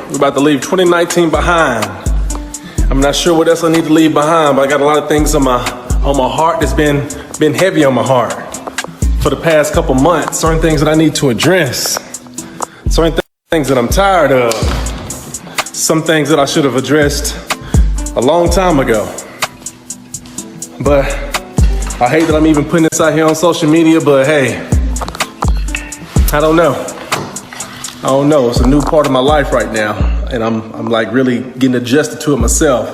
We're about to leave 2019 behind. I'm not sure what else I need to leave behind, but I got a lot of things on my heart that's been heavy on my heart for the past couple months. Certain things that I need to address. Certain things that I'm tired of. Some things that I should have addressed a long time ago. But I hate that I'm even putting this out here on social media, but hey, I don't know. It's a new part of my life right now, and I'm like really getting adjusted to it myself.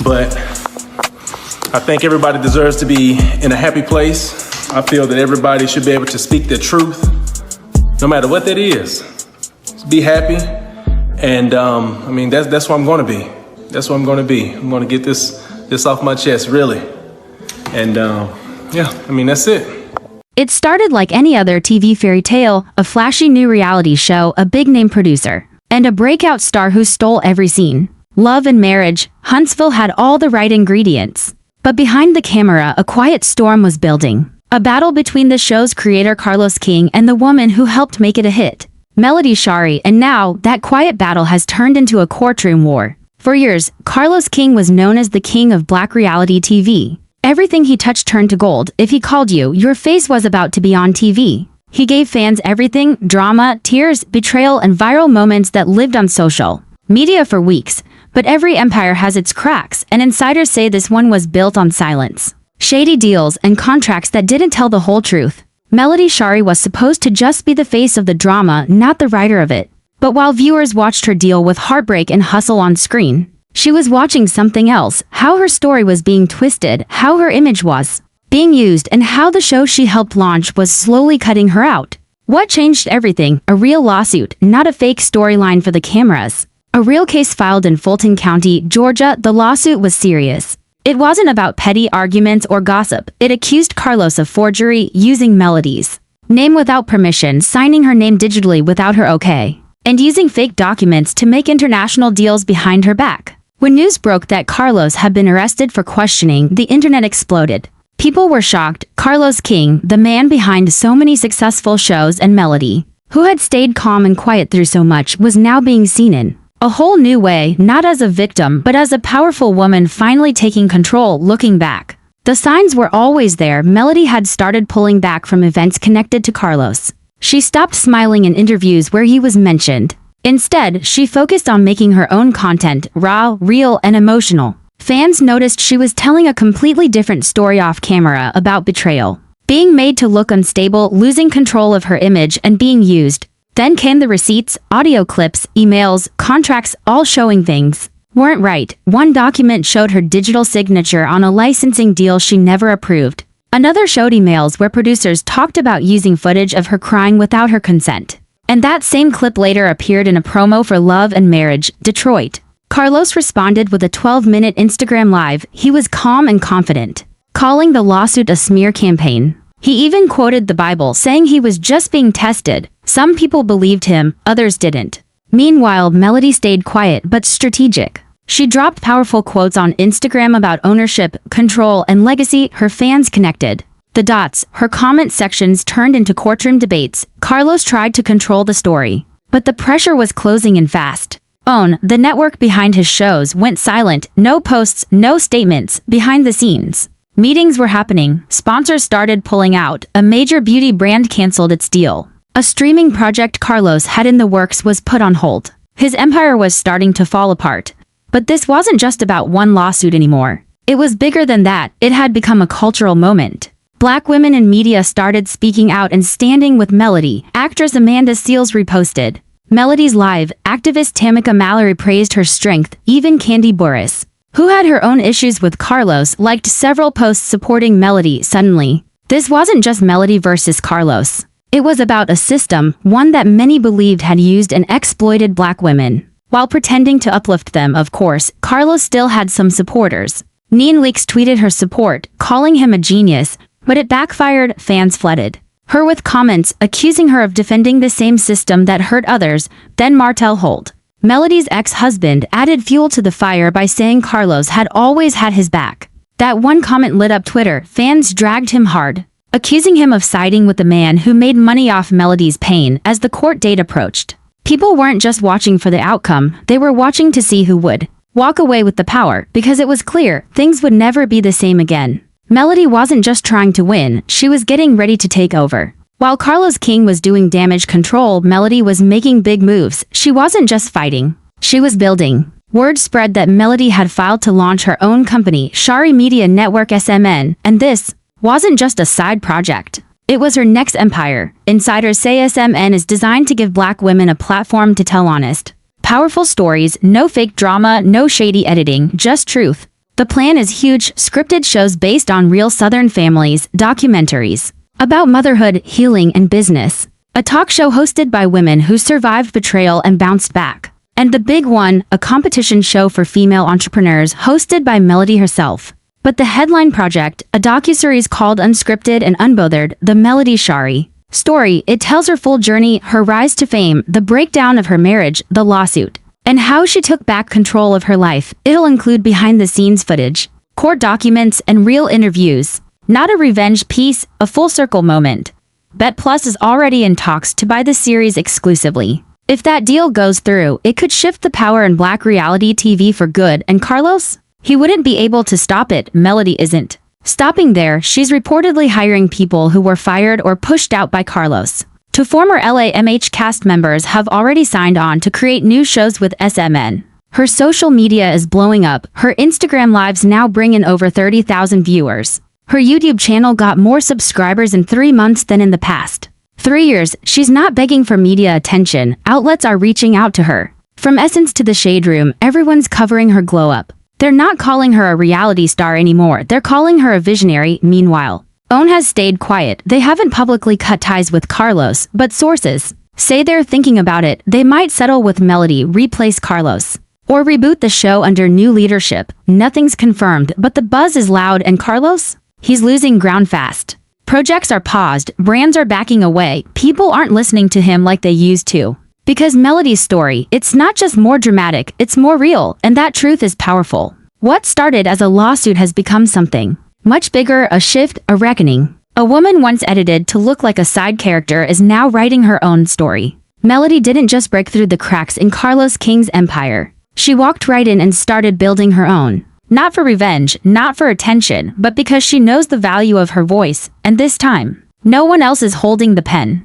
But I think everybody deserves to be in a happy place. I feel that everybody should be able to speak their truth, no matter what that is. Just be happy, and that's where I'm going to be. That's where I'm going to be. I'm going to get this off my chest, really. And that's it. It started like any other TV fairy tale, a flashy new reality show, a big-name producer, and a breakout star who stole every scene. Love and marriage, Huntsville had all the right ingredients. But behind the camera, a quiet storm was building. A battle between the show's creator Carlos King and the woman who helped make it a hit, Melody Shari, and now, that quiet battle has turned into a courtroom war. For years, Carlos King was known as the king of black reality TV. Everything he touched turned to gold. If he called you, your face was about to be on TV. He gave fans everything: drama, tears, betrayal, and viral moments that lived on social media for weeks. But every empire has its cracks, and insiders say this one was built on silence. Shady deals and contracts that didn't tell the whole truth. Melody Shari was supposed to just be the face of the drama, not the writer of it. But while viewers watched her deal with heartbreak and hustle on screen, she was watching something else: how her story was being twisted, how her image was being used, and how the show she helped launch was slowly cutting her out. What changed everything? A real lawsuit, not a fake storyline for the cameras. A real case filed in Fulton County, Georgia. The lawsuit was serious. It wasn't about petty arguments or gossip. It accused Carlos of forgery, using Melody's name without permission, signing her name digitally without her okay, and using fake documents to make international deals behind her back. When news broke that Carlos had been arrested for questioning, the internet exploded. People were shocked. Carlos King, the man behind so many successful shows, and Melody, who had stayed calm and quiet through so much, was now being seen in a whole new way, not as a victim, but as a powerful woman finally taking control. Looking back, the signs were always there. Melody had started pulling back from events connected to Carlos. She stopped smiling in interviews where he was mentioned. Instead, she focused on making her own content, raw, real, and emotional. Fans noticed she was telling a completely different story off camera about betrayal, being made to look unstable, losing control of her image, and being used. Then came the receipts, audio clips, emails, contracts, all showing things weren't right. One document showed her digital signature on a licensing deal she never approved. Another showed emails where producers talked about using footage of her crying without her consent. And that same clip later appeared in a promo for Love and Marriage, Detroit. Carlos responded with a 12-minute Instagram live. He was calm and confident, calling the lawsuit a smear campaign. He even quoted the Bible, saying he was just being tested. Some people believed him, others didn't. Meanwhile, Melody stayed quiet but strategic. She dropped powerful quotes on Instagram about ownership, control, and legacy. Her fans connected the dots. Her comment sections turned into courtroom debates. Carlos tried to control the story, but the pressure was closing in fast. OWN, the network behind his shows, went silent. No posts, no statements. Behind the scenes, meetings were happening. Sponsors started pulling out. A major beauty brand canceled its deal. A streaming project Carlos had in the works was put on hold. His empire was starting to fall apart. But this wasn't just about one lawsuit anymore. It was bigger than that. It had become a cultural moment. Black women in media started speaking out and standing with Melody. Actress Amanda Seales reposted Melody's live. Activist Tamika Mallory praised her strength. Even Candy Burris, who had her own issues with Carlos, liked several posts supporting Melody. Suddenly, this wasn't just Melody versus Carlos. It was about a system, one that many believed had used and exploited black women, while pretending to uplift them. Of course, Carlos still had some supporters. Neen Leakes tweeted her support, calling him a genius, but it backfired. Fans flooded her with comments accusing her of defending the same system that hurt others. Then Martell Holt, Melody's ex-husband, added fuel to the fire by saying Carlos had always had his back. That one comment lit up Twitter. Fans dragged him hard, accusing him of siding with the man who made money off Melody's pain. As the court date approached, People weren't just watching for the outcome, they were watching to see who would walk away with the power, because it was clear things would never be the same again. Melody wasn't just trying to win, she was getting ready to take over. While Carlos King was doing damage control, Melody was making big moves. She wasn't just fighting, she was building. Word spread that Melody had filed to launch her own company, Shari Media Network SMN, and this wasn't just a side project. It was her next empire. Insiders say SMN is designed to give Black women a platform to tell honest, powerful stories, no fake drama, no shady editing, just truth. The plan is huge, scripted shows based on real Southern families, documentaries about motherhood, healing, and business, a talk show hosted by women who survived betrayal and bounced back, and the big one, a competition show for female entrepreneurs hosted by Melody herself. But the headline project, a docuseries called Unscripted and Unbothered, the Melody Shari story, it tells her full journey, her rise to fame, the breakdown of her marriage, the lawsuit, and how she took back control of her life. It'll include behind-the-scenes footage, court documents, and real interviews. Not a revenge piece, a full-circle moment. Bet Plus is already in talks to buy the series exclusively. If that deal goes through, it could shift the power in Black reality TV for good, and Carlos? He wouldn't be able to stop it. Melody isn't stopping there. She's reportedly hiring people who were fired or pushed out by Carlos. Two former LAMH cast members have already signed on to create new shows with SMN. Her social media is blowing up. Her Instagram lives now bring in over 30,000 viewers. Her YouTube channel got more subscribers in 3 months than in the past 3 years. She's not begging for media attention. Outlets are reaching out to her. From Essence to The Shade Room, everyone's covering her glow up. They're not calling her a reality star anymore. They're calling her a visionary. Meanwhile, OWN has stayed quiet. They haven't publicly cut ties with Carlos, but sources say they're thinking about it. They might settle with Melody, replace Carlos, or reboot the show under new leadership. Nothing's confirmed, but the buzz is loud, and Carlos? He's losing ground fast. Projects are paused, brands are backing away, people aren't listening to him like they used to. Because Melody's story, it's not just more dramatic, it's more real, and that truth is powerful. What started as a lawsuit has become something much bigger, a shift, a reckoning. A woman once edited to look like a side character is now writing her own story. Melody didn't just break through the cracks in Carlos King's empire. She walked right in and started building her own. Not for revenge, not for attention, but because she knows the value of her voice, and this time, no one else is holding the pen.